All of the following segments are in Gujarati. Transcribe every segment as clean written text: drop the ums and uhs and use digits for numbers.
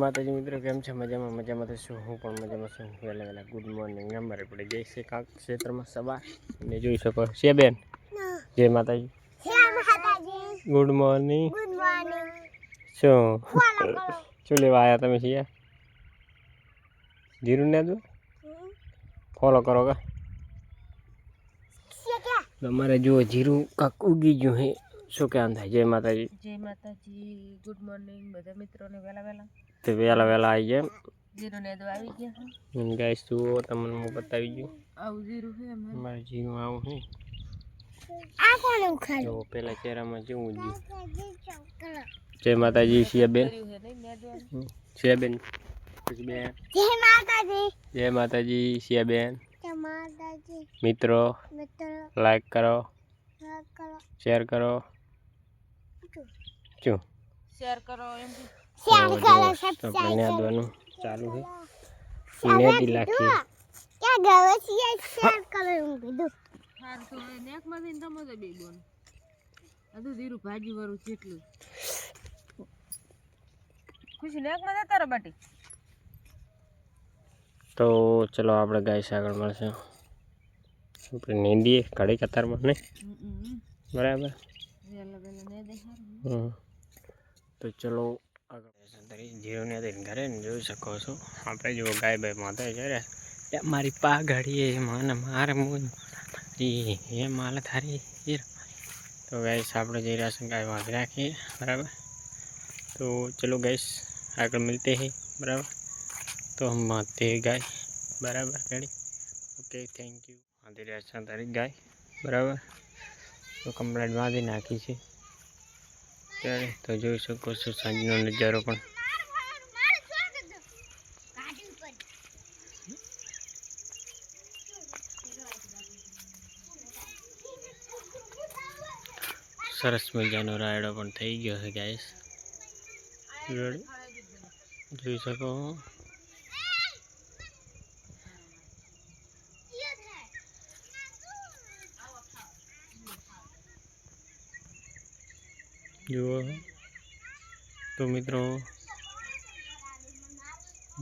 માતાજી મિત્રો કેમ છે? મજામાં તો શું હું પણ મજામાં છું. વહેલા ગુડ મોર્નિંગ. અમારે પડે જઈ છે કાંક ક્ષેત્રમાં સવાર ને જોઈ શકો છે બેન. જય માતાજી. Good morning. શું લેવા આવ્યા તમે છીએ? જીરું ને દો ફોલો કરો કા તમારે જો જીરું કાંક ઉગી ગયું હે. શું કહેવાનું થાય? જય માતાજી. જય માતાજી. ગુડ મોર્નિંગ બધા મિત્રોને વહેલા તે વહેલા આવી ગયા જીરું ને દો આવી ગયા એમ ગાઈસ જુઓ તમને હું બતાવી ગયું આવું જીરું છે અમારે જીરું આવું હે. આ કોણ ઉખાડ્યું? જો પેલા ચહેરામાં જેવું ગયું. જય માતાજી. શિયાબેન શિયાબેન જય માતાજી. જય માતાજી. શિયાબેન જય માતાજી. મિત્રો લાઈક કરો શેર કરો શું શેર કરો એમ આપણે નેદવાનું ચાલુ છે. નેદી લાખી ક્યાં ગયો છે? શેર કરો એમ કીધું. હાર તો નેક માંથી તમે તો બે બોન આ તો જીરું ભાજી વાળું જેટલું ખુશી નેક માં જતા રે બાટી. તો ચલો આપણે ગાઈસ આગળ મળશે. આપણે નેંદીએ ઘડી કતારમાં ને બરાબર. તો ચલો આગળ જીરું ને ઘરે ને જોઈ શકો છો. આપણે જો ગાય બાય માતા છે મારી પા ગાડીએ મને મારે એ માલ થારી. તો ગાઈસ આપણે જઈ રહ્યા છીએ ગાય વાંધી રાખીએ બરાબર. તો ચલો गाइस आगे मिलते हैं बराबर. तो हम बांधते हैं गाय बराबर गाड़ी. Okay thank you. बांधी રહ્યા છે તારી ગાય બરાબર. તો કમ્પ્લેટ બાંધી નાખી છે ત્યારે તો જોઈ શકો છો સાંજનો નજારો પણ. સરસ મજાનો રાયડો પણ થઈ ગયો છે ગાઈસ. જોઈ શકો જુઓ. તો મિત્રો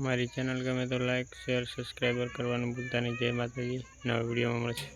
મારી ચેનલ ગમે તો લાઈક શેર સબસ્ક્રાઈબર કરવાનું ભૂલતા નહીં. જય માતાજી. નવા વિડીયોમાં મળશે.